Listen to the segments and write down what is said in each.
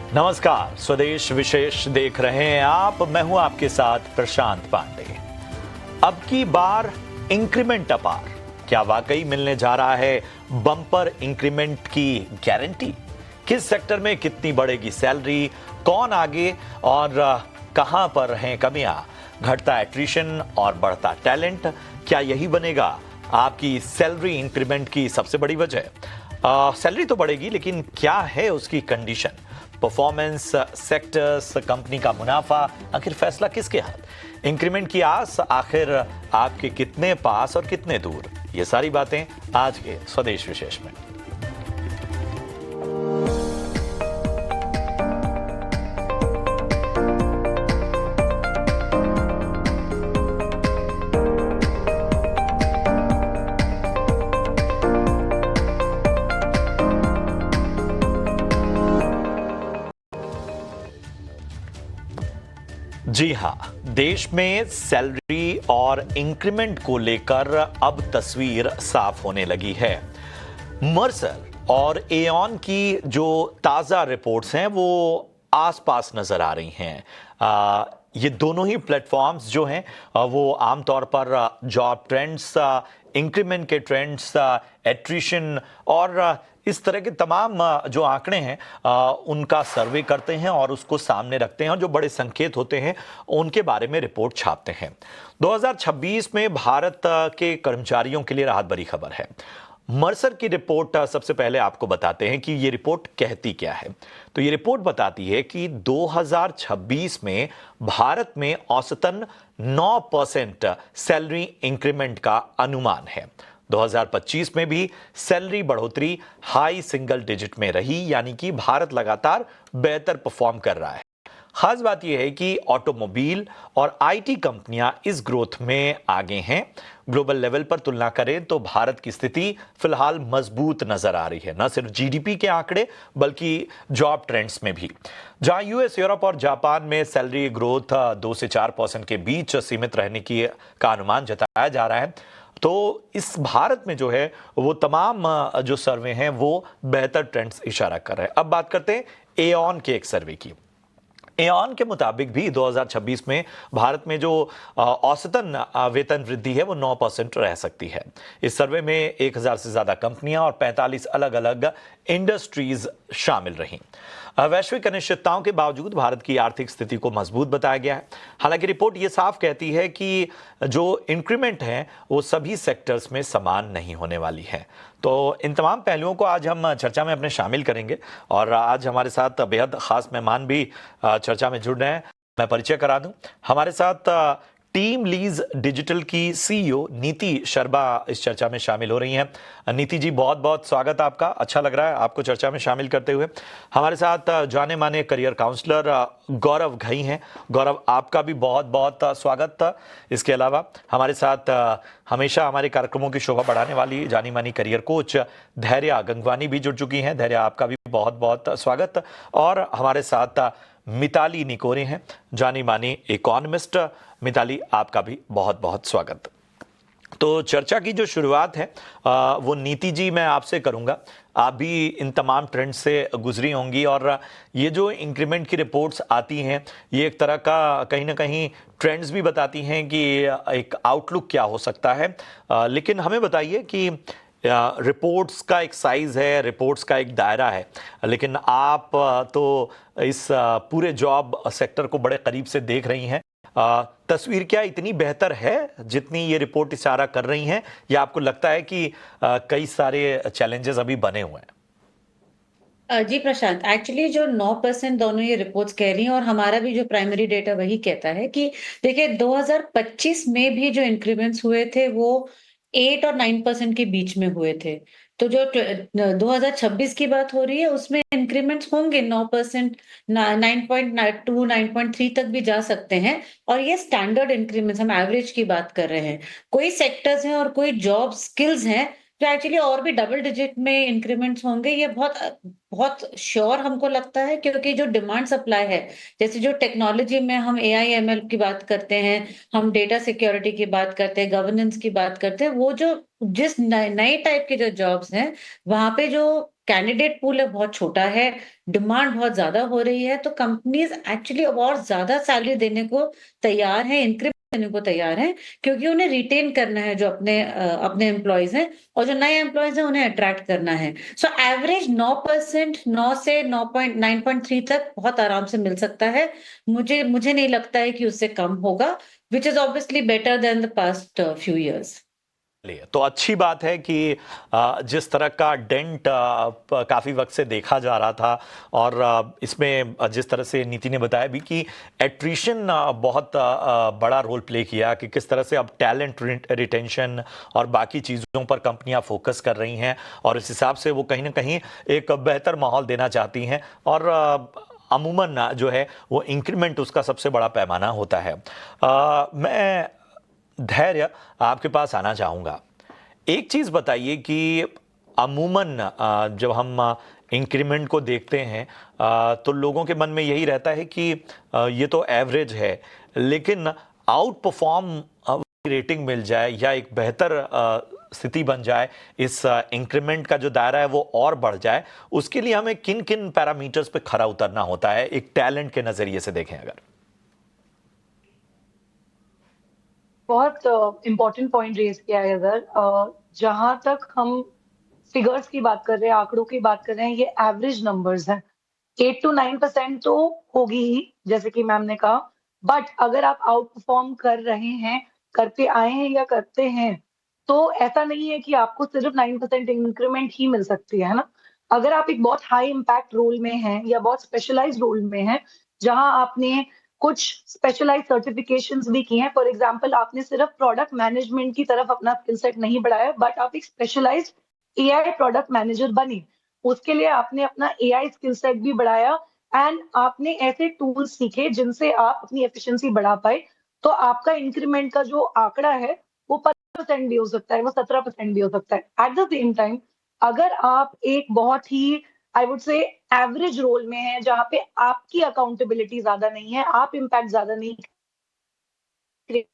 नमस्कार, स्वदेश विशेष देख रहे हैं आप। मैं हूं आपके साथ प्रशांत पांडे। अब की बार इंक्रीमेंट अपार, क्या वाकई मिलने जा रहा है बम्पर इंक्रीमेंट की गारंटी? किस सेक्टर में कितनी बढ़ेगी सैलरी, कौन आगे और कहां पर हैं कमियां? घटता एट्रिशन और बढ़ता टैलेंट, क्या यही बनेगा आपकी सैलरी इंक्रीमेंट की सबसे बड़ी वजह? सैलरी तो बढ़ेगी, लेकिन क्या है उसकी कंडीशन? परफॉर्मेंस, सेक्टर्स, कंपनी का मुनाफा, आखिर फैसला किसके हाथ? इंक्रीमेंट की आस आखिर आपके कितने पास और कितने दूर? ये सारी बातें आज के स्वदेश विशेष में। जी हां, देश में सैलरी और इंक्रीमेंट को लेकर अब तस्वीर साफ होने लगी है। मर्सर और एऑन की जो ताजा रिपोर्ट्स हैं वो आसपास नजर आ रही हैं। ये दोनों ही प्लेटफॉर्म्स जो हैं वो आमतौर पर जॉब ट्रेंड्स, इंक्रीमेंट के ट्रेंड्स, एट्रिशन और इस तरह के तमाम जो आंकड़े हैं उनका सर्वे करते हैं और उसको सामने रखते हैं, और जो बड़े संकेत होते हैं उनके बारे में रिपोर्ट छापते हैं। 2026 में भारत के कर्मचारियों के लिए राहत भरी खबर है। मर्सर की रिपोर्ट सबसे पहले आपको बताते हैं कि ये रिपोर्ट कहती क्या है। तो ये रिपोर्ट बताती है कि 2026 में भारत में औसतन 9% सैलरी इंक्रीमेंट का अनुमान है। 2025 में भी सैलरी बढ़ोतरी हाई सिंगल डिजिट में रही, यानी कि भारत लगातार बेहतर परफॉर्म कर रहा है। खास बात यह है कि ऑटोमोबाइल और आईटी कंपनियां इस ग्रोथ में आगे हैं। ग्लोबल लेवल पर तुलना करें तो भारत की स्थिति फिलहाल मजबूत नजर आ रही है, न सिर्फ जीडीपी के आंकड़े बल्कि जॉब ट्रेंड्स में भी। जहां यूएस, यूरोप और जापान में सैलरी ग्रोथ 2 से 4% के बीच सीमित रहने की का अनुमान जताया जा रहा है, तो इस भारत में जो है वो तमाम जो सर्वे हैं वो बेहतर ट्रेंड्स इशारा कर रहे हैं। अब बात करते हैं एऑन के एक सर्वे की। एऑन के मुताबिक भी 2026 में भारत में जो औसतन वेतन वृद्धि है वो 9% रह सकती है। इस सर्वे में 1000 से ज्यादा कंपनियां और 45 अलग अलग इंडस्ट्रीज शामिल रहीं। वैश्विक अनिश्चितताओं के बावजूद भारत की आर्थिक स्थिति को मजबूत बताया गया है। हालांकि रिपोर्ट ये साफ कहती है कि जो इंक्रीमेंट है वो सभी सेक्टर्स में समान नहीं होने वाली है। तो इन तमाम पहलुओं को आज हम चर्चा में अपने शामिल करेंगे, और आज हमारे साथ बेहद खास मेहमान भी चर्चा में जुड़ रहे हैं। मैं परिचय करा दूं, हमारे साथ टीम लीज डिजिटल की सीईओ नीति शर्मा इस चर्चा में शामिल हो रही हैं। नीति जी, बहुत बहुत स्वागत आपका। अच्छा लग रहा है आपको चर्चा में शामिल करते हुए। हमारे साथ जाने माने करियर काउंसलर गौरव घई हैं। गौरव, आपका भी बहुत बहुत स्वागत। इसके अलावा हमारे साथ हमेशा हमारे कार्यक्रमों की शोभा बढ़ाने वाली जानी मानी करियर कोच धैर्या गंगवानी भी जुड़ चुकी हैं। धैर्या, आपका भी बहुत बहुत स्वागत। और हमारे साथ मिताली निकोरे हैं, जानी मानी इकोनॉमिस्ट। मिताली, आपका भी बहुत बहुत स्वागत। तो चर्चा की जो शुरुआत है वो नीति जी मैं आपसे करूंगा। आप भी इन तमाम ट्रेंड से गुजरी होंगी, और ये जो इंक्रीमेंट की रिपोर्ट्स आती हैं ये एक तरह का कहीं ना कहीं ट्रेंड्स भी बताती हैं कि एक आउटलुक क्या हो सकता है। लेकिन हमें बताइए कि रिपोर्ट्स का एक साइज है, रिपोर्ट्स का एक दायरा है, लेकिन आप तो इस पूरे जॉब सेक्टर को बड़े करीब से देख रही हैं। तस्वीर क्या इतनी बेहतर है जितनी ये रिपोर्ट इशारा कर रही हैं, या आपको लगता है कि कई सारे चैलेंजेस अभी बने हुए हैं? जी प्रशांत, एक्चुअली जो 9% दोनों ये रिपोर्ट्स कह रही हैं और हमारा भी जो प्राइमरी डेटा वही कहता है कि देखिए 2025 में भी जो इंक्रीमेंट्स हुए थे वो 8 और 9% के बीच में हुए थे। तो जो 2026 की बात हो रही है उसमें इंक्रीमेंट्स होंगे 9%, 9.2, 9.3 तक भी जा सकते हैं, और ये स्टैंडर्ड इंक्रीमेंट्स, हम एवरेज की बात कर रहे हैं। कोई सेक्टर्स हैं और कोई जॉब स्किल्स हैं जो एक्चुअली और भी डबल डिजिट में इंक्रीमेंट्स होंगे, ये बहुत श्योर हमको लगता है, क्योंकि जो डिमांड सप्लाई है, जैसे जो टेक्नोलॉजी में हम एआई एमएल की बात करते हैं, हम डेटा सिक्योरिटी की बात करते हैं, गवर्नेंस की बात करते हैं, वो जो जिस नए टाइप के जो जॉब्स हैं, वहां पे जो कैंडिडेट पूल है बहुत छोटा है, डिमांड बहुत ज्यादा हो रही है, तो कंपनीज एक्चुअली और ज्यादा सैलरी देने को तैयार है, इंक्रीमेंट देने को तैयार है, क्योंकि उन्हें रिटेन करना है जो अपने एम्प्लॉयज हैं, और जो नए एम्प्लॉयज हैं उन्हें अट्रैक्ट करना है। सो एवरेज 9%, 9 से 9.3 तक बहुत आराम से मिल सकता है। मुझे नहीं लगता है कि उससे कम होगा, which is obviously better than the past few years. चलिए, तो अच्छी बात है कि जिस तरह का डेंट काफ़ी वक्त से देखा जा रहा था, और इसमें जिस तरह से नीति ने बताया भी कि एट्रिशन बहुत बड़ा रोल प्ले किया, कि किस तरह से अब टैलेंट रिटेंशन और बाकी चीज़ों पर कंपनियां फोकस कर रही हैं, और इस हिसाब से वो कहीं ना कहीं एक बेहतर माहौल देना चाहती हैं, और अमूमन जो है वो इंक्रीमेंट उसका सबसे बड़ा पैमाना होता है। मैं धैर्य आपके पास आना चाहूँगा। एक चीज़ बताइए कि अमूमन जब हम इंक्रीमेंट को देखते हैं, तो लोगों के मन में यही रहता है कि ये तो एवरेज है, लेकिन आउट परफॉर्म रेटिंग मिल जाए या एक बेहतर स्थिति बन जाए, इस इंक्रीमेंट का जो दायरा है वो और बढ़ जाए, उसके लिए हमें किन किन पैरामीटर्स पे खरा उतरना होता है, एक टैलेंट के नज़रिए से देखें अगर? बहुत इम्पोर्टेंट पॉइंट रेज किया है इधर। जहां तक हम फिगर्स की बात कर रहे हैं, आंकड़ों की बात कर रहे हैं, ये एवरेज नंबर्स हैं। 8 to 9% तो होगी ही, जैसे कि मैम ने कहा। बट अगर आप आउट परफॉर्म कर रहे हैं, करते आए हैं या करते हैं, तो ऐसा नहीं है कि आपको सिर्फ 9% इंक्रीमेंट ही मिल सकती है ना। अगर आप एक बहुत हाई इम्पैक्ट रोल में हैं या बहुत स्पेशलाइज्ड रोल में हैं, जहां आपने कुछ स्पेशलाइज सर्टिफिकेशंस भी की हैं, फॉर एग्जांपल आपने सिर्फ प्रोडक्ट मैनेजमेंट की तरफ अपना स्किल सेट नहीं बढ़ाया, बट आप एक स्पेशलाइज्ड एआई प्रोडक्ट मैनेजर बने, उसके लिए आपने अपना एआई स्किल सेट भी बढ़ाया, एंड आपने ऐसे टूल्स सीखे जिनसे आप अपनी एफिशिएंसी बढ़ा पाए, तो आपका इंक्रीमेंट का जो आंकड़ा है वो 15% भी हो सकता है, वो 17% भी हो सकता है। एट द सेम टाइम, अगर आप एक बहुत ही, I would say, average role में है, जहां पे आपकी अकाउंटेबिलिटी ज्यादा नहीं है, आप इम्पैक्ट ज्यादा नहीं क्रिएट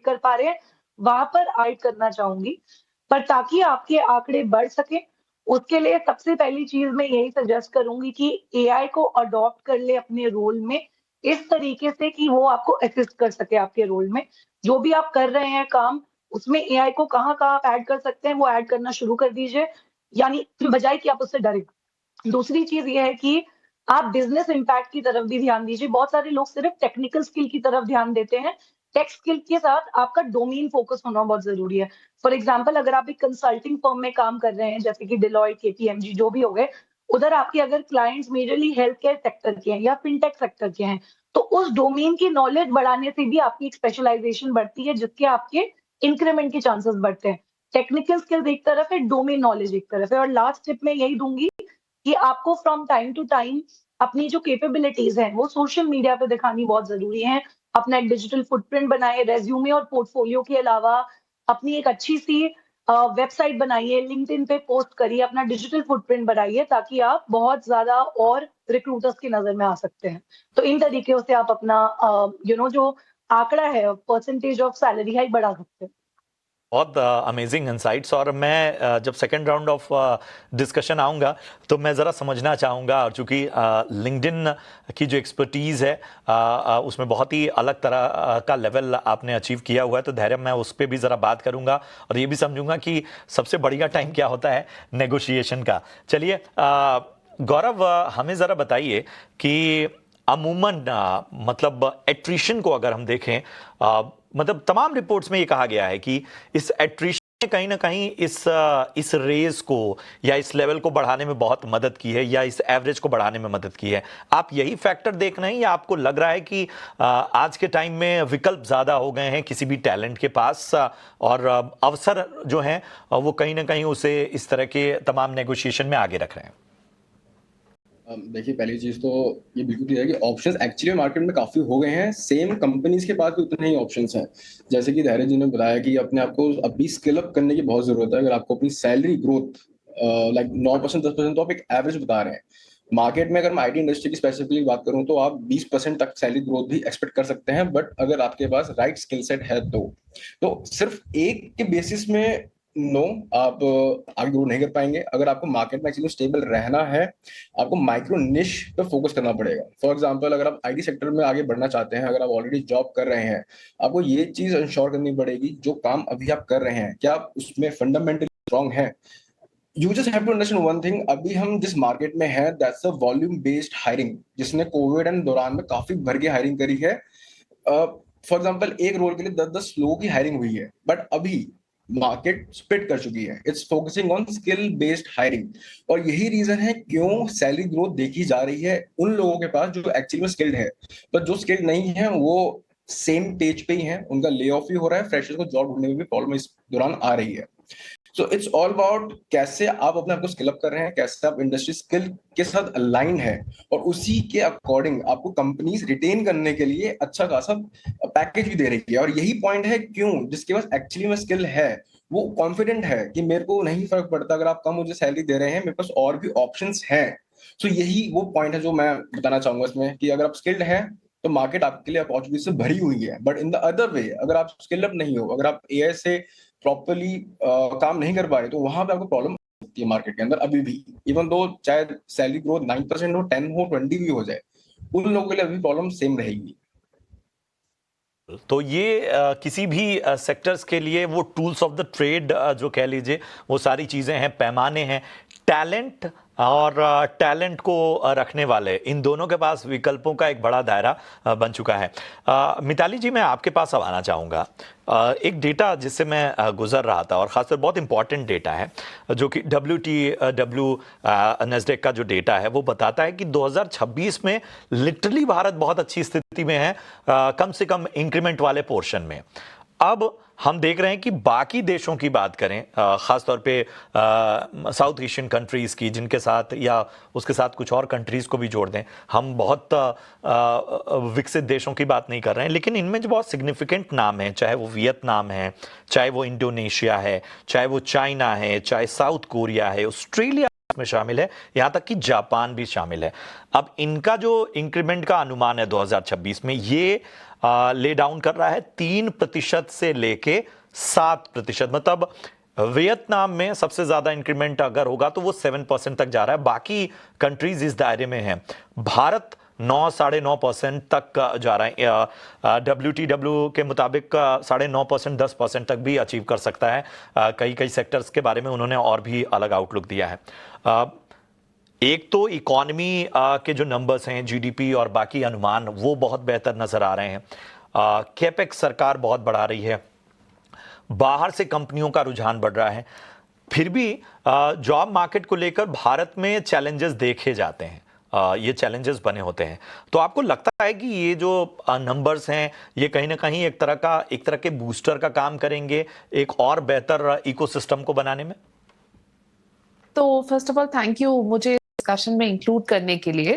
कर पा रहे हैं, वहां पर ऐड करना चाहूंगी। पर ताकि आपके आंकड़े बढ़ सके, उसके लिए सबसे पहली चीज मैं यही सजेस्ट करूंगी कि एआई को अडॉप्ट कर ले अपने रोल में, इस तरीके से कि वो आपको असिस्ट कर सके आपके रोल में। जो भी आप कर रहे हैं काम, उसमें एआई को कहाँ कहाँ आप ऐड कर सकते हैं, वो ऐड करना शुरू कर दीजिए, यानी बजाय कि आप उससे डरे। दूसरी चीज ये है कि आप बिजनेस इम्पैक्ट की तरफ भी ध्यान दीजिए। बहुत सारे लोग सिर्फ टेक्निकल स्किल की तरफ ध्यान देते हैं, टेक स्किल के साथ आपका डोमेन फोकस होना बहुत जरूरी है। फॉर एग्जाम्पल, अगर आप एक कंसल्टिंग फर्म में काम कर रहे हैं, जैसे कि डिलॉयट, केपीएमजी, जो भी हो गए, उधर आपके अगर clients majorly health care sector के हैं या फिनटेक सेक्टर के हैं, तो उस डोमेन की नॉलेज बढ़ाने से भी आपकी एक स्पेशलाइजेशन बढ़ती है, जिसके आपके इंक्रीमेंट के चांसेस बढ़ते हैं। टेक्निकल स्किल्स एक तरफ है, डोमेन नॉलेज एक तरफ है। और लास्ट टिप मैं यही दूंगी कि आपको फ्रॉम टाइम टू टाइम अपनी जो कैपेबिलिटीज हैं वो सोशल मीडिया पे दिखानी बहुत जरूरी है। अपना एक डिजिटल फुटप्रिंट बनाए, रेज्यूमे और पोर्टफोलियो के अलावा अपनी एक अच्छी सी वेबसाइट बनाइए, लिंक्डइन पे पोस्ट करिए, अपना डिजिटल फुटप्रिंट बनाइए, ताकि आप बहुत ज्यादा और रिक्रूटर्स की नजर में आ सकते हैं। तो इन तरीके से आप अपना जो आंकड़ा है, परसेंटेज ऑफ सैलरी हाइक बढ़ा सकते हैं। बहुत अमेजिंग इंसाइट्स। और मैं जब सेकंड राउंड ऑफ डिस्कशन आऊँगा तो मैं ज़रा समझना चाहूँगा, और चूँकि लिंक्डइन की जो एक्सपर्टीज़ है उसमें बहुत ही अलग तरह का लेवल आपने अचीव किया हुआ है, तो धैर्य मैं उस पर भी ज़रा बात करूँगा, और ये भी समझूंगा कि सबसे बढ़िया टाइम क्या होता है नेगोशिएशन का। चलिए गौरव, हमें ज़रा बताइए कि अमूमन मतलब एट्रिशन को अगर हम देखें, मतलब तमाम रिपोर्ट्स में ये कहा गया है कि इस एट्रिशन ने कहीं ना कहीं इस रेस को या इस लेवल को बढ़ाने में बहुत मदद की है, या इस एवरेज को बढ़ाने में मदद की है। आप यही फैक्टर देख रहे हैं, या आपको लग रहा है कि आज के टाइम में विकल्प ज़्यादा हो गए हैं किसी भी टैलेंट के पास, और अवसर जो हैं वो कहीं ना कहीं उसे इस तरह के तमाम नेगोशिएशन में आगे रख रहे हैं? देखिए, पहली चीज तो ये बिल्कुल क्लियर है कि ऑप्शंस एक्चुअली मार्केट में काफी हो गए हैं। सेम कंपनीज के पास भी उतने ही ऑप्शंस हैं। जैसे कि धैर्य जी ने बताया कि अपने आप को अभी स्किल अप करने की बहुत जरूरत है। अगर आपको अपनी सैलरी ग्रोथ लाइक 9% 10%, तो आप एक एवरेज बता रहे हैं मार्केट में। अगर मैं आईटी इंडस्ट्री की स्पेसिफिकली बात करूं तो आप 20% तक सैलरी ग्रोथ भी एक्सपेक्ट कर सकते हैं, बट अगर आपके पास राइट स्किल सेट है तो सिर्फ एक के बेसिस में नो आप आगे ग्रो नहीं कर पाएंगे। अगर आपको मार्केट में एक्चुअली स्टेबल रहना है, आपको माइक्रो निश पे फोकस करना पड़ेगा। फॉर एग्जांपल, अगर आप आईटी सेक्टर में आगे बढ़ना चाहते हैं, अगर आप ऑलरेडी जॉब कर रहे हैं, आपको ये चीज इंश्योर करनी पड़ेगी जो काम अभी आप कर रहे हैं क्या आप उसमें फंडामेंटली स्ट्रांग है। You just have to understand one thing, अभी हम जिस मार्केट में है that's a volume based hiring, जिसने कोविड एंड दौरान में काफी भर के हायरिंग करी है। फॉर एग्जाम्पल, एक रोल के लिए 10-10 लोगों की हायरिंग हुई है, बट अभी मार्केट स्प्लिट कर चुकी है। It's focusing on skill based hiring, और यही रीजन है क्यों सैलरी ग्रोथ देखी जा रही है उन लोगों के पास जो एक्चुअली में स्किल्ड है। पर जो स्किल्ड नहीं है वो सेम पेज पे ही है, उनका ले ऑफ ही हो रहा है, फ्रेशर्स को जॉब ढूंढने में भी प्रॉब्लम इस दौरान आ रही है। सो इट्स ऑल अबाउट कैसे आप अपने आप को स्किल अप कर रहे हैं, कैसे आप इंडस्ट्री स्किल के साथ अलाइन है, और उसी के अकॉर्डिंग आपको कंपनीज रिटेन करने के लिए अच्छा खासा पैकेज भी दे रही है। और यही पॉइंट है क्यों जिसके पास एक्चुअली में स्किल है वो कॉन्फिडेंट है कि मेरे को नहीं फर्क पड़ता अगर आप कम मुझे सैलरी दे रहे हैं, मेरे पास और भी ऑप्शंस हैं। सो यही वो पॉइंट है जो मैं बताना चाहूंगा इसमें, कि अगर आप स्किल्ड हैं तो मार्केट आपके लिए अपॉर्चुनिटी से भरी हुई है। But in the other way, अगर आप स्किल अप नहीं हो, अगर आप एआई से प्रॉपरली काम नहीं कर पा रहे, तो वहां पे आपको प्रॉब्लम होती है मार्केट के अंदर अभी भी। इवन दो चाहे सैलरी ग्रोथ 9% हो, 10 हो, 20 भी हो जाए, उन लोगों के लिए अभी प्रॉब्लम सेम रहेगी। तो ये किसी भी सेक्टर्स के लिए वो टूल्स ऑफ द ट्रेड जो कह लीजिए, वो सारी चीज़ें हैं, पैमाने हैं, टैलेंट और टैलेंट को रखने वाले, इन दोनों के पास विकल्पों का एक बड़ा दायरा बन चुका है। मिताली जी, मैं आपके पास अब आना चाहूँगा। एक डेटा जिससे मैं गुजर रहा था, और ख़ासकर बहुत इंपॉर्टेंट डेटा है, जो कि WTW नेस्डेक का जो डेटा है वो बताता है कि 2026 में लिटरली भारत बहुत अच्छी स्थिति में है, कम से कम इंक्रीमेंट वाले पोर्शन में। अब हम देख रहे हैं कि बाकी देशों की बात करें, खासतौर पे साउथ एशियन कंट्रीज की, जिनके साथ या उसके साथ कुछ और कंट्रीज को भी जोड़ दें, हम बहुत विकसित देशों की बात नहीं कर रहे हैं, लेकिन इनमें जो बहुत सिग्निफिकेंट नाम हैं, चाहे वो वियतनाम है, चाहे वो इंडोनेशिया है, चाहे वो चाइना है, चाहे साउथ कोरिया है, ऑस्ट्रेलिया में शामिल है, यहां तक कि जापान भी शामिल है। अब इनका जो इंक्रीमेंट का अनुमान है 2026 में, ये ले डाउन कर रहा है 3% से लेके 7%। मतलब वियतनाम में सबसे ज्यादा इंक्रीमेंट अगर होगा तो वो 7% तक जा रहा है, बाकी कंट्रीज इस दायरे में हैं। भारत 9-9.5% तक जा रहा है। WTW के मुताबिक 9.5%, 10% तक भी अचीव कर सकता है। कई कई सेक्टर्स के बारे में उन्होंने और भी अलग आउटलुक दिया है। एक तो इकॉनमी के जो नंबर्स हैं, जीडीपी और बाकी अनुमान, वो बहुत बेहतर नजर आ रहे हैं। कैपेक्स सरकार बहुत बढ़ा रही है, बाहर से कंपनियों का रुझान बढ़ रहा है। फिर भी जॉब मार्केट को लेकर भारत में चैलेंजेस देखे जाते हैं, ये चैलेंजेस बने होते हैं। तो आपको लगता है कि ये जो नंबर्स हैं, ये कहीं ना कहीं एक तरह के बूस्टर का काम करेंगे एक और बेहतर इकोसिस्टम को बनाने में? तो first of all thank you मुझे डिस्कशन में इंक्लूड करने के लिए।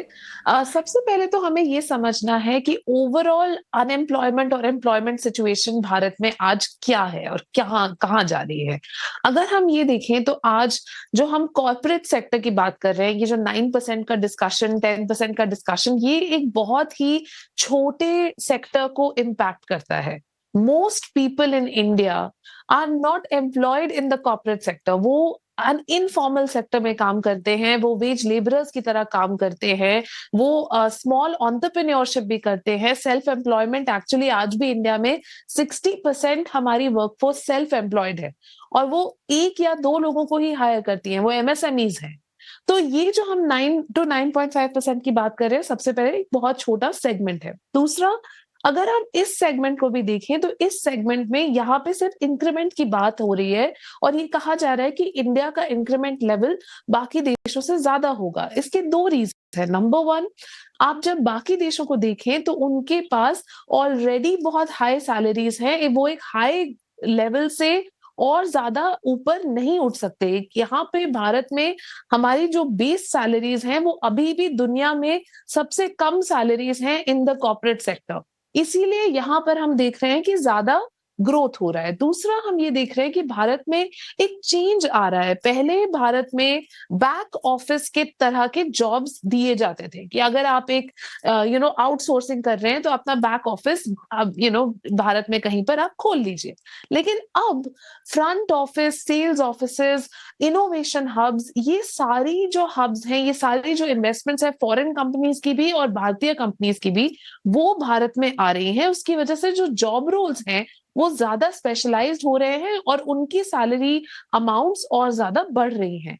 सबसे पहले तो हमें ये समझना है कि ओवरऑल अनएम्प्लॉयमेंट और एम्प्लॉयमेंट सिचुएशन भारत में आज क्या है और कहाँ जा रही है। अगर हम ये देखें तो आज जो हम कॉर्पोरेट सेक्टर की बात कर रहे हैं, ये जो 9% का डिस्कशन, 10% का डिस्कशन, ये एक बहुत ही छोटे सेक्टर को इम्पैक्ट करता है। Most people in India are not employed in the corporate sector. वो इनफॉर्मल सेक्टर में काम करते हैं, वो वेज लेबरर्स की तरह काम करते हैं, वो स्मॉल एंटरप्रेन्योरशिप भी करते हैं। सेल्फ एम्प्लॉयमेंट एक्चुअली आज भी इंडिया में 60% हमारी वर्कफोर्स सेल्फ एम्प्लॉयड है, और वो 1 या 2 लोगों को ही हायर करती हैं, वो MSMEs हैं। तो ये जो हम 9 to 9.5% की बात कर रहे हैं, सबसे पहले एक बहुत छोटा सेगमेंट है। दूसरा, अगर हम इस सेगमेंट को भी देखें तो इस सेगमेंट में यहाँ पे सिर्फ इंक्रीमेंट की बात हो रही है, और ये कहा जा रहा है कि इंडिया का इंक्रीमेंट लेवल बाकी देशों से ज्यादा होगा। इसके 2 रीजन है। नंबर 1, आप जब बाकी देशों को देखें तो उनके पास ऑलरेडी बहुत हाई सैलरीज हैं, वो एक हाई लेवल से और ज्यादा ऊपर नहीं उठ सकते। यहाँ पे भारत में हमारी जो बेस सैलरीज हैं वो अभी भी दुनिया में सबसे कम सैलरीज हैं इन द कॉर्पोरेट सेक्टर। इसीलिए यहाँ पर हम देख रहे हैं कि ज्यादा ग्रोथ हो रहा है। दूसरा हम ये देख रहे हैं कि भारत में एक चेंज आ रहा है। पहले भारत में बैक ऑफिस के तरह के जॉब्स दिए जाते थे कि अगर आप एक आउटसोर्सिंग कर रहे हैं तो अपना बैक ऑफिस भारत में कहीं पर आप खोल लीजिए। लेकिन अब front office, sales offices, innovation hubs, ये सारी जो हब्स हैं, ये सारी जो इन्वेस्टमेंट्स हैं फॉरेन कंपनीज की भी और भारतीय कंपनीज की भी, वो भारत में आ रही हैं। उसकी वजह से जो जॉब रोल्स हैं वो ज्यादा स्पेशलाइज्ड हो रहे हैं और उनकी सैलरी अमाउंट्स और ज्यादा बढ़ रही हैं।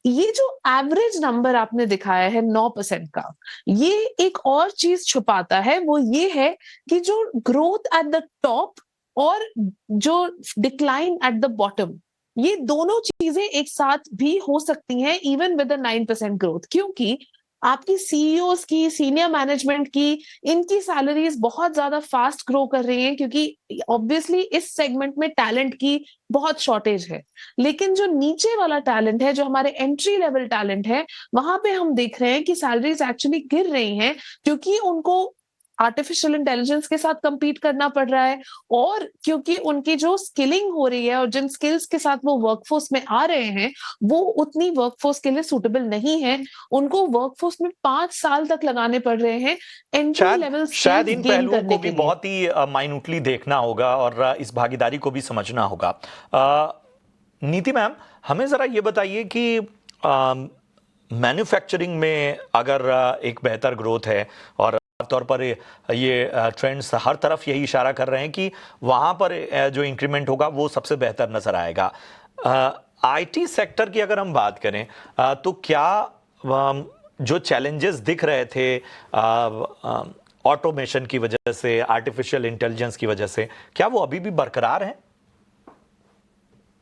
ये जो एवरेज नंबर आपने दिखाया है 9% का, ये एक और चीज छुपाता है, वो ये है कि जो ग्रोथ एट द टॉप और जो डिक्लाइन एट द बॉटम, ये दोनों चीजें एक साथ भी हो सकती हैं इवन विद 9% ग्रोथ, क्योंकि आपकी सीईओज की, सीनियर मैनेजमेंट की, इनकी सैलरीज बहुत ज्यादा फास्ट ग्रो कर रही हैं क्योंकि ऑब्वियसली इस सेगमेंट में टैलेंट की बहुत शॉर्टेज है। लेकिन जो नीचे वाला टैलेंट है, जो हमारे एंट्री लेवल टैलेंट है, वहां पे हम देख रहे हैं कि सैलरीज एक्चुअली गिर रही हैं क्योंकि उनको आर्टिफिशियल इंटेलिजेंस के साथ compete करना पड़ रहा है और क्योंकि उनकी जो स्किलिंग हो रही है और जिन स्किल्स के साथ वो वर्कफोर्स में आ रहे हैं वो उतनी वर्कफोर्स के लिए सुटेबल नहीं है। उनको वर्कफोर्स में 5 साल तक लगाने पड़ रहे हैं एंट्री लेवल शायद स्किल्स इन गेन पहलुओं करने को भी के लिए। बहुत ही माइन्यूटली देखना होगा और इस भागीदारी को भी समझना होगा। नीति मैम, हमें जरा ये बताइए कि मैन्युफैक्चरिंग में अगर एक बेहतर ग्रोथ है और तौर पर ये ट्रेंड्स हर तरफ यही इशारा कर रहे हैं कि वहां पर जो इंक्रीमेंट होगा वो सबसे बेहतर नजर आएगा। आईटी सेक्टर की अगर हम बात करें तो क्या जो चैलेंजेस दिख रहे थे ऑटोमेशन की वजह से, आर्टिफिशियल इंटेलिजेंस की वजह से, क्या वो अभी भी बरकरार हैं?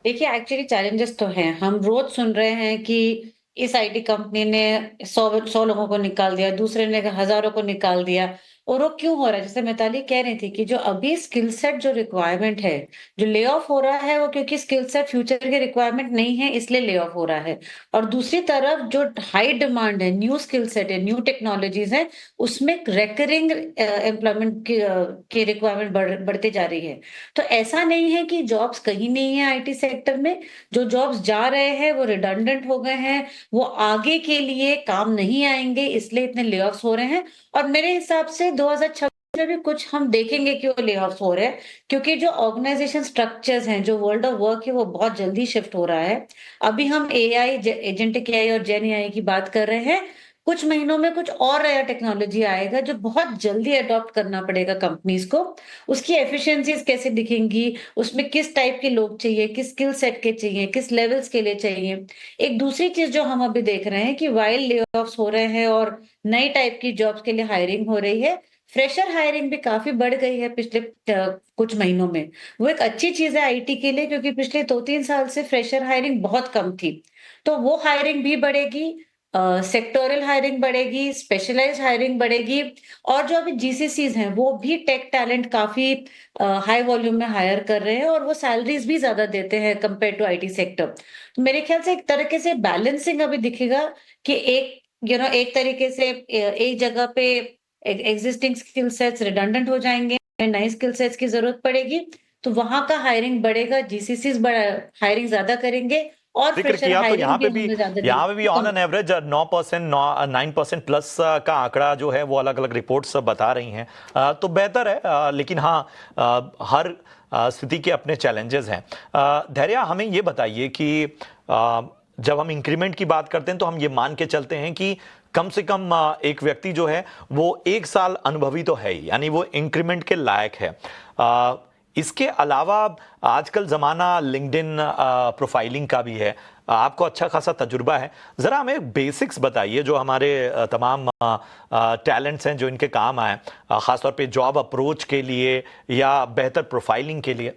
देखिए, एक्चुअली चैलेंजेस तो हैं। हम रोज सुन रहे हैं कि इस आईटी कंपनी ने 100 लोगों को निकाल दिया, दूसरे ने हजारों को निकाल दिया। और वो क्यों हो रहा है? जैसे मिताली कह रही थी कि जो अभी स्किल सेट जो रिक्वायरमेंट है, जो ले ऑफ हो रहा है, वो क्योंकि स्किल सेट फ्यूचर के रिक्वायरमेंट नहीं है, इसलिए ले ऑफ हो रहा है। और दूसरी तरफ जो हाई डिमांड है, न्यू स्किल सेट है, न्यू टेक्नोलॉजीज है, उसमें रेकरिंग एम्प्लॉयमेंट की रिक्वायरमेंट बढ़ते जा रही है। तो ऐसा नहीं है कि जॉब्स कहीं नहीं है आईटी सेक्टर में। जो जॉब्स जा रहे हैं वो रिडंडेंट हो गए हैं, वो आगे के लिए काम नहीं आएंगे, इसलिए इतने लेऑफ्स हो रहे हैं। और मेरे हिसाब से 2026 में भी कुछ हम देखेंगे कि वो लेऑफ्स हो रहे हैं, क्योंकि जो ऑर्गेनाइजेशन स्ट्रक्चर्स हैं, जो वर्ल्ड ऑफ वर्क है, वो बहुत जल्दी शिफ्ट हो रहा है। अभी हम एआई, एजेंटिक एआई और जेन एआई की बात कर रहे हैं। कुछ महीनों में कुछ और नया टेक्नोलॉजी आएगा जो बहुत जल्दी अडॉप्ट करना पड़ेगा कंपनीज को। उसकी एफिशिएंसीज कैसे दिखेंगी, उसमें किस टाइप के लोग चाहिए, किस स्किल सेट के चाहिए, किस लेवल्स के लिए चाहिए। एक दूसरी चीज जो हम अभी देख रहे हैं कि वाइल लेऑफ्स हो रहे हैं और नई टाइप की जॉब्स के लिए हायरिंग हो रही है, फ्रेशर हायरिंग भी काफी बढ़ गई है पिछले कुछ महीनों में। वो एक अच्छी चीज है आईटी के लिए, क्योंकि पिछले 2-3 साल से फ्रेशर हायरिंग बहुत कम थी। तो वो हायरिंग भी बढ़ेगी, सेक्टोरल हायरिंग बढ़ेगी, स्पेशलाइज्ड हायरिंग बढ़ेगी। और जो अभी जीसीसीज हैं वो भी टेक टैलेंट काफी हाई वॉल्यूम में हायर कर रहे हैं और वो सैलरीज भी ज्यादा देते हैं कंपेयर टू आईटी सेक्टर। तो मेरे ख्याल से एक तरीके से बैलेंसिंग अभी दिखेगा कि एक तरीके से एक जगह पे एग्जिस्टिंग स्किल सेट्स रिडंडेंट हो जाएंगे, नए स्किल सेट्स की जरूरत पड़ेगी, तो वहां का हायरिंग बढ़ेगा, जीसीसीज हायरिंग ज्यादा करेंगे और जिक्र फ्रेशर किया तो हायरिंग भी उन्होंने ज्यादा दी। यहाँ पे भी ऑन एन एवरेज 9%, 9% प्लस का आंकड़ा जो है वो अलग अलग रिपोर्ट्स बता रही हैं। तो बेहतर है, लेकिन हाँ, हर स्थिति के अपने चैलेंजेस हैं। धैर्य, हमें ये बताइए कि जब हम इंक्रीमेंट की बात करते हैं तो हम ये मान के चलते हैं कि कम से कम एक व्यक्ति जो है वो 1 साल अनुभवी तो है ही, यानी वो इंक्रीमेंट के लायक है। इसके अलावा आजकल ज़माना लिंक्डइन प्रोफाइलिंग का भी है, आपको अच्छा खासा तजुर्बा है, ज़रा हमें बेसिक्स बताइए जो हमारे तमाम टैलेंट्स हैं जो इनके काम आए, ख़ासतौर पे जॉब अप्रोच के लिए या बेहतर प्रोफाइलिंग के लिए।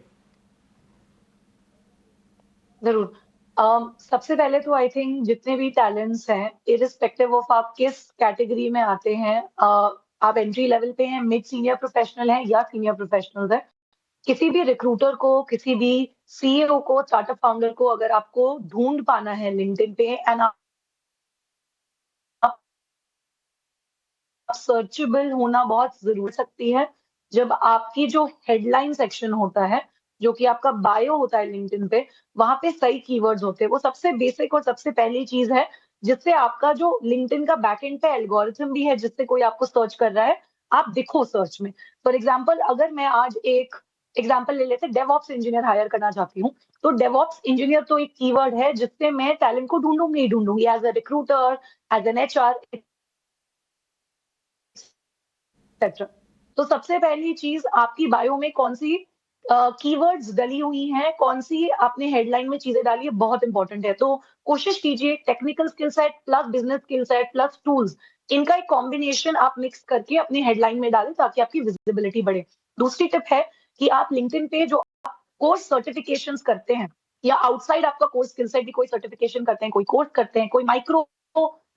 जरूर। सबसे पहले तो आई थिंक जितने भी टैलेंट्स हैं, इरिस्पेक्टिव ऑफ आप किस कैटेगरी में आते हैं, आप एंट्री लेवल पे हैं, मिड सीनियर प्रोफेशनल हैं या सीनियर प्रोफेशनल्स हैं, किसी भी रिक्रूटर को, किसी भी सीईओ को, स्टार्टअप फाउंडर को अगर आपको ढूंढ पाना है लिंक्डइन पे एंड आप सर्चेबल होना बहुत जरूर सकती है। जब आपकी जो हेडलाइन सेक्शन होता है, जो कि आपका बायो होता है लिंक्डइन पे, वहां पे सही कीवर्ड्स होते हैं। वो सबसे बेसिक और सबसे पहली चीज है जिससे आपका जो लिंक्डइन का बैकएंड पे एल्गोरिथम भी है, जिससे कोई आपको सर्च कर रहा है, आप दिखो सर्च में। फॉर एग्जाम्पल, अगर मैं आज एक एग्जाम्पल ले लेते, डेवऑप्स इंजीनियर हायर करना चाहती हूँ, तो डेवऑप्स इंजीनियर तो एक कीवर्ड है जिससे मैं टैलेंट को ढूंढूंगी ही ढूंढूंगी, as a recruiter, as an HR, etcetera. तो सबसे पहली चीज, आपकी बायो में कौन सी कीवर्ड्स डली हुई हैं, कौन सी आपने हेडलाइन में चीजें डाली है, बहुत इंपॉर्टेंट है। तो कोशिश कीजिए technical skill set plus business skill set plus tools, इनका एक कॉम्बिनेशन आप मिक्स करके अपनी हेडलाइन में डालें ताकि आपकी विजिबिलिटी बढ़े। दूसरी टिप है कि आप लिंक्डइन पे जो कोर्स सर्टिफिकेशंस करते हैं, या आउटसाइड आपका कोर्स स्किल सेट भी कोई सर्टिफिकेशन करते हैं, कोई कोर्स करते हैं, कोई माइक्रो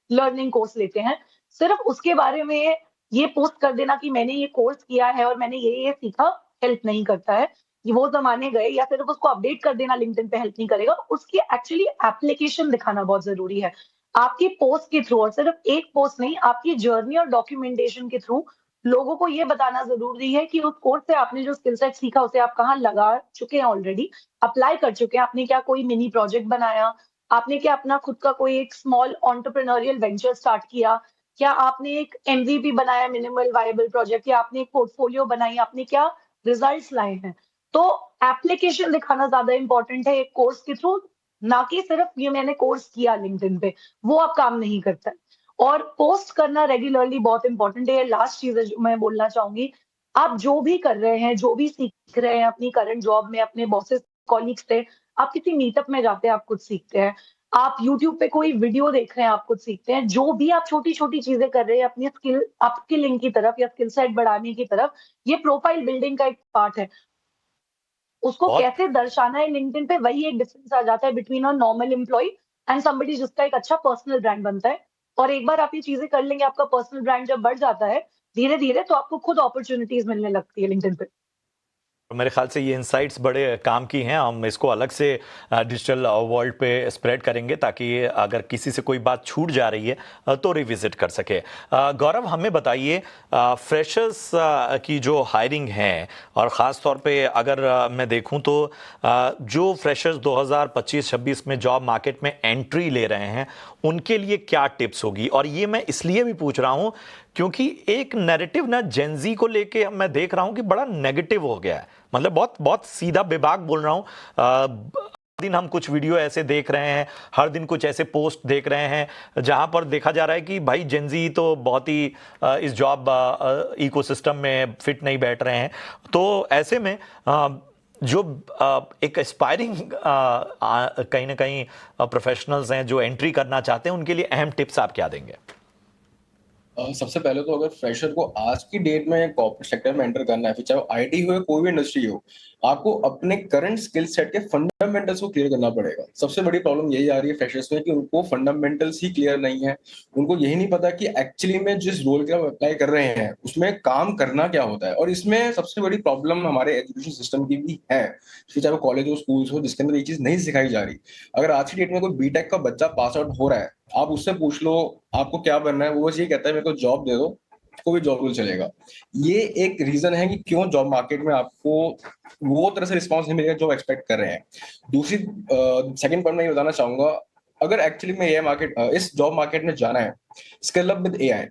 लर्निंग कोर्स लेते हैं, सिर्फ उसके बारे में ये पोस्ट कर देना कि मैंने ये कोर्स किया है और मैंने ये सीखा, हेल्प नहीं करता है। ये वो जमाने गए। या सिर्फ उसको अपडेट कर देना लिंक्डइन पे हेल्प नहीं करेगा, उसकी एक्चुअली एप्लीकेशन दिखाना बहुत जरूरी है। आपकी पोस्ट के थ्रू, और सिर्फ एक पोस्ट नहीं, आपकी जर्नी और डॉक्यूमेंटेशन के थ्रू लोगों को ये बताना जरूरी है कि उस कोर्स से आपने जो स्किल सेट सीखा उसे आप कहाँ लगा चुके हैं, ऑलरेडी अप्लाई कर चुके हैं, आपने क्या कोई मिनी प्रोजेक्ट बनाया, आपने क्या अपना खुद का कोई एक स्मॉल एंटरप्रेन्योरियल वेंचर स्टार्ट किया, क्या आपने एक एमवीपी बनाया, मिनिमल वायबल प्रोजेक्ट, या आपने एक पोर्टफोलियो बनाई, आपने क्या रिजल्ट्स लाए हैं। तो एप्लीकेशन दिखाना ज्यादा इंपॉर्टेंट है एक कोर्स के थ्रू, ना कि सिर्फ ये मैंने कोर्स किया लिंक्डइन पे, वो आप काम नहीं करता है। और पोस्ट करना रेगुलरली बहुत इंपॉर्टेंट है। लास्ट चीज है जो मैं बोलना चाहूंगी, आप जो भी कर रहे हैं, जो भी सीख रहे हैं अपनी करंट जॉब में, अपने बॉसेस कॉलीग से, आप किसी मीटअप में जाते हैं, आप कुछ सीखते हैं, आप यूट्यूब पे कोई वीडियो देख रहे हैं, आप कुछ सीखते हैं, जो भी आप छोटी छोटी चीजें कर रहे हैं अपनी स्किल अपस्किलिंग की तरफ या स्किल सेट बढ़ाने की तरफ, ये प्रोफाइल बिल्डिंग का एक पार्ट है। उसको बहुत कैसे दर्शाना है लिंक्डइन पे, वही एक डिफरेंस आ जाता है between a normal employee and somebody जिसका एक अच्छा पर्सनल ब्रांड बनता है। और एक बार आप ये चीजें कर लेंगे, आपका पर्सनल ब्रांड जब बढ़ जाता है धीरे धीरे, तो आपको खुद अपॉर्चुनिटीज मिलने लगती है लिंक्डइन पे। मेरे ख्याल से ये इंसाइट्स बड़े काम की हैं। हम इसको अलग से डिजिटल वर्ल्ड पे स्प्रेड करेंगे ताकि अगर किसी से कोई बात छूट जा रही है तो रिविजिट कर सके। गौरव, हमें बताइए फ्रेशर्स की जो हायरिंग है, और ख़ास तौर पे अगर मैं देखूं तो जो फ्रेशर्स 2025-26 में जॉब मार्केट में एंट्री ले रहे हैं, उनके लिए क्या टिप्स होगी? और ये मैं इसलिए भी पूछ रहा हूं क्योंकि एक नैरेटिव ना जेनजी को लेके मैं देख रहा हूं कि बड़ा नेगेटिव हो गया है। मतलब बहुत बहुत सीधा बेबाक बोल रहा हूं। हर दिन हम कुछ वीडियो ऐसे देख रहे हैं, हर दिन कुछ ऐसे पोस्ट देख रहे हैं जहां पर देखा जा रहा है कि भाई जेनजी तो बहुत ही इस जॉब इकोसिस्टम में फिट नहीं बैठ रहे हैं। तो ऐसे में जो एक एस्पायरिंग कहीं ना कहीं प्रोफेशनल्स हैं जो एंट्री करना चाहते हैं, उनके लिए अहम टिप्स आप क्या देंगे? सबसे पहले तो अगर फ्रेशर को आज की डेट में कॉर्पोरेट सेक्टर में एंटर करना है, फिर चाहे आईटी हो या कोई भी इंडस्ट्री हो, आपको अपने करंट स्किल सेट के फंडामेंटल्स को क्लियर करना पड़ेगा। सबसे बड़ी प्रॉब्लम यही आ रही है फ्रेशर्स में कि उनको फंडामेंटल्स ही क्लियर नहीं है। उनको यही नहीं पता कि एक्चुअली में जिस रोल के आप अप्लाई कर रहे हैं उसमें काम करना क्या होता है। और इसमें सबसे बड़ी प्रॉब्लम हमारे एजुकेशन सिस्टम की भी है, फिर चाहे वो कॉलेज हो, स्कूल्स हो, जिसके अंदर ये चीज नहीं सिखाई जा रही। अगर आज की डेट में कोई बीटेक का बच्चा पास आउट हो रहा है, आप उससे पूछ लो आपको क्या बनना है, वो बस ये कहता है मेरे को जॉब दे दो, कोई भी जॉब रोल चलेगा। ये एक रीजन है कि क्यों जॉब मार्केट में आपको वो तरह से रिस्पांस नहीं मिलेगा जो एक्सपेक्ट कर रहे हैं। दूसरी सेकंड पॉइंट मैं ये बताना चाहूंगा, अगर एक्चुअली में एआई मार्केट इस जॉब मार्केट में जाना है, स्किल अप विद एआई,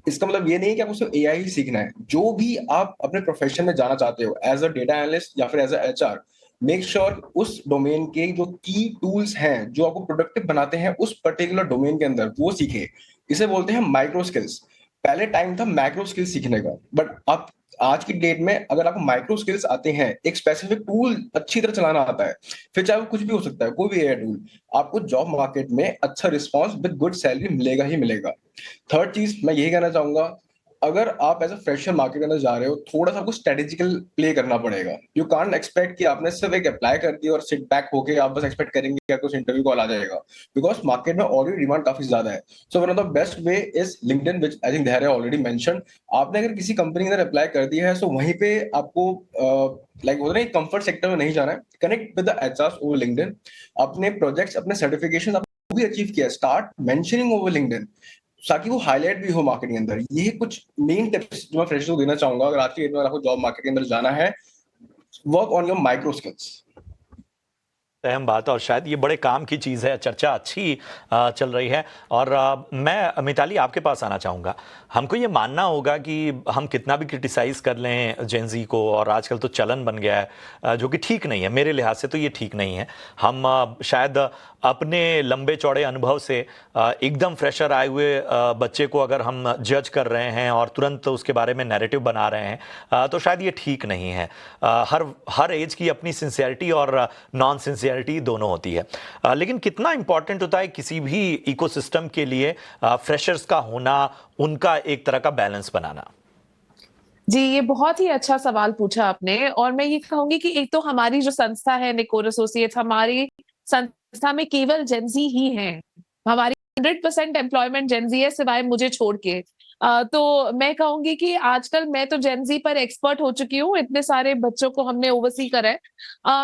इसका मतलब ये नहीं कि आपको सिर्फ एआई ही सीखना है। जो भी आप अपने प्रोफेशन में जाना चाहते हो, एज अ डेटा एनालिस्ट या फिर as a HR, make sure उस डोमेन के जो की टूल्स हैं जो आपको प्रोडक्टिव बनाते हैं उस पर्टिकुलर डोमेन के अंदर, वो सीखे। इसे बोलते हैं माइक्रो स्किल्स। पहले टाइम था मैक्रो स्किल्स सीखने का, बट अब आज की डेट में अगर आपको माइक्रो स्किल्स आते हैं, एक स्पेसिफिक टूल अच्छी तरह चलाना आता है, फिर चाहे वो कुछ भी हो सकता है, कोई भी एआई टूल, आपको जॉब मार्केट में अच्छा रिस्पॉन्स विद गुड सैलरी मिलेगा ही मिलेगा। थर्ड चीज मैं यही कहना चाहूंगा, अगर आप एज अ फ्रेशर मार्केट के अंदर जा रहे हो, थोड़ा सा आपको स्ट्रेटेजिकल प्ले करना पड़ेगा। यू कांट एक्सपेक्ट कि आपने सिर्फ एक अप्लाई कर दिया और सिट बैक होके आप बस एक्सपेक्ट करेंगे कि आपको इंटरव्यू कॉल आ जाएगा, बिकॉज मार्केट में ऑलरेडी डिमांड काफी ज्यादा है। So one of the best way is LinkedIn, which I think धैर्य ऑलरेडी मेंशन। आपने अगर किसी कंपनी के अंदर अप्लाई कर दिया है, सो वहीं पे आपको लाइक होता है कंफर्ट सेक्टर में नहीं जाना है, connect with the HR over LinkedIn. अपने प्रोजेक्ट्स, अपने सर्टिफिकेशन भी अचीव किया, स्टार्ट मेंशनिंग ओवर लिंक्डइन ताकि वो हाईलाइट भी हो मार्केट के अंदर। ये कुछ मेन टिप्स जो मैं फ्रेशर्स को देना चाहूंगा अगर आज की डेट में आपको जॉब मार्केट के अंदर जाना है। Work on your micro skills. अहम बात, और शायद ये बड़े काम की चीज़ है। चर्चा अच्छी चल रही है, और मैं मिताली आपके पास आना चाहूँगा। हमको ये मानना होगा कि हम कितना भी क्रिटिसाइज़ कर लें जेनजी को, और आजकल तो चलन बन गया है जो कि ठीक नहीं है, मेरे लिहाज से तो ये ठीक नहीं है। हम शायद अपने लंबे चौड़े अनुभव से एकदम फ्रेशर आए हुए बच्चे को अगर हम जज कर रहे हैं और तुरंत उसके बारे में नैरेटिव बना रहे हैं तो शायद ये ठीक नहीं है। हर एज की अपनी सिंसियरिटी और नॉन सिंसियरिटी दोनों होती है, लेकिन कितना इंपॉर्टेंट होता है किसी भी इकोसिस्टम के लिए फ्रेशर्स का होना, उनका एक तरह का बैलेंस बनाना। जी, ये बहुत ही अच्छा सवाल पूछा आपने, और मैं ये कहूंगी कि एक तो हमारी जो संस्था है निकोर एसोसिएट्स, हमारी संस्था में केवल जेनजी ही हैं। हमारी 100% एम्प्लॉयमेंट जेनजी है, सिवाय मुझे छोड़ के। तो मैं कहूंगी कि आजकल मैं तो जेनजी पर एक्सपर्ट हो चुकी हूँ, इतने सारे बच्चों को हमने ओवरसी करा है।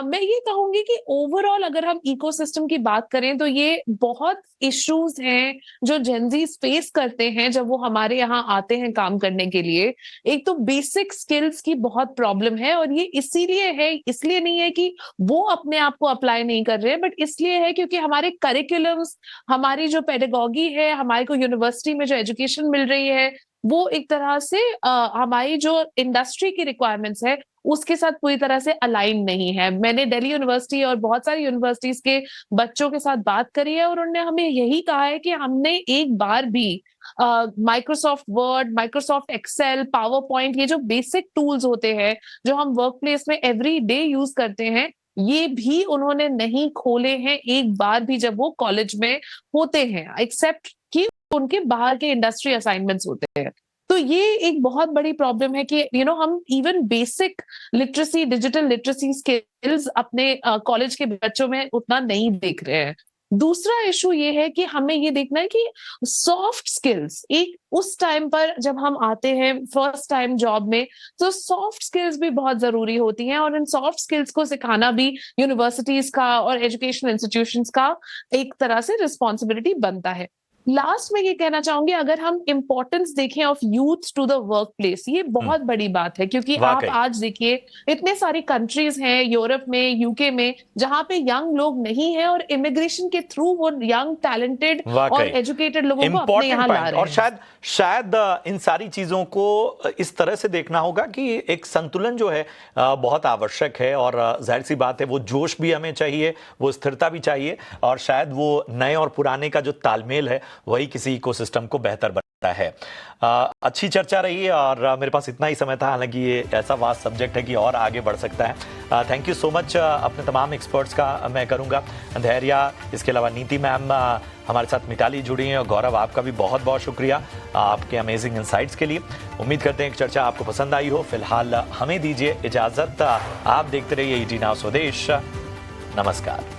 मैं ये कहूंगी कि ओवरऑल अगर हम इकोसिस्टम की बात करें तो ये बहुत इश्यूज हैं जो जेनजी फेस करते हैं जब वो हमारे यहाँ आते हैं काम करने के लिए। एक तो बेसिक स्किल्स की बहुत प्रॉब्लम है, और ये इसीलिए है, इसलिए नहीं है कि वो अपने आप को अप्लाई नहीं कर रहे हैं, बट इसलिए है क्योंकि हमारे करिकुलम्स, हमारी जो पेडागॉगी है, हमारे को यूनिवर्सिटी में जो एजुकेशन मिल रही है, वो एक तरह से हमारी जो इंडस्ट्री की रिक्वायरमेंट्स है उसके साथ पूरी तरह से अलाइन नहीं है। मैंने दिल्ली यूनिवर्सिटी और बहुत सारी यूनिवर्सिटीज के बच्चों के साथ बात करी है, और उन्होंने हमें यही कहा है कि हमने एक बार भी Microsoft Word, Microsoft Excel, PowerPoint, ये जो बेसिक टूल्स होते हैं जो हम वर्क प्लेस में एवरी डे यूज करते हैं, ये भी उन्होंने नहीं खोले हैं एक बार भी जब वो कॉलेज में होते हैं, एक्सेप्ट कि उनके बाहर के इंडस्ट्री असाइनमेंट्स होते हैं। तो ये एक बहुत बड़ी प्रॉब्लम है कि हम even basic literacy, digital literacy skills अपने कॉलेज के बच्चों में उतना नहीं देख रहे हैं। दूसरा इशू ये है कि हमें ये देखना है कि सॉफ्ट स्किल्स, एक उस टाइम पर जब हम आते हैं फर्स्ट टाइम जॉब में, तो सॉफ्ट स्किल्स भी बहुत जरूरी होती हैं, और इन सॉफ्ट स्किल्स को सिखाना भी यूनिवर्सिटीज का और एजुकेशनल इंस्टीट्यूशंस का एक तरह से रिस्पॉन्सिबिलिटी बनता है। लास्ट में ये कहना चाहूंगी, अगर हम इंपॉर्टेंस देखें of youth to the work place, ये बहुत बड़ी बात है, क्योंकि आप आज देखिए इतने सारी कंट्रीज हैं यूरोप में, यूके में, जहां पे यंग लोग नहीं है, और इमिग्रेशन के थ्रू वो यंग टैलेंटेड और एजुकेटेड लोगों को अपने यहाँ ला रहे हैं। और शायद इन सारी चीजों को इस तरह से देखना होगा कि एक संतुलन जो है बहुत आवश्यक है, और जाहिर सी बात है वो जोश भी हमें चाहिए, वो स्थिरता भी चाहिए, और शायद वो नए और पुराने का जो तालमेल है वही किसी इकोसिस्टम को बेहतर बनाता है। अच्छी चर्चा रही है, और मेरे पास इतना ही समय था, हालांकि ये ऐसा वास्ट सब्जेक्ट है कि और आगे बढ़ सकता है। थैंक यू सो मच अपने तमाम एक्सपर्ट्स का मैं करूंगा, धैर्य, इसके अलावा नीति मैम, हमारे साथ मिताली जुड़ी हैं, और गौरव आपका भी बहुत बहुत शुक्रिया आपके अमेजिंग इंसाइट्स के लिए। उम्मीद करते हैं कि चर्चा आपको पसंद आई हो। फिलहाल हमें दीजिए इजाजत, आप देखते रहिए ET Now स्वदेश। नमस्कार।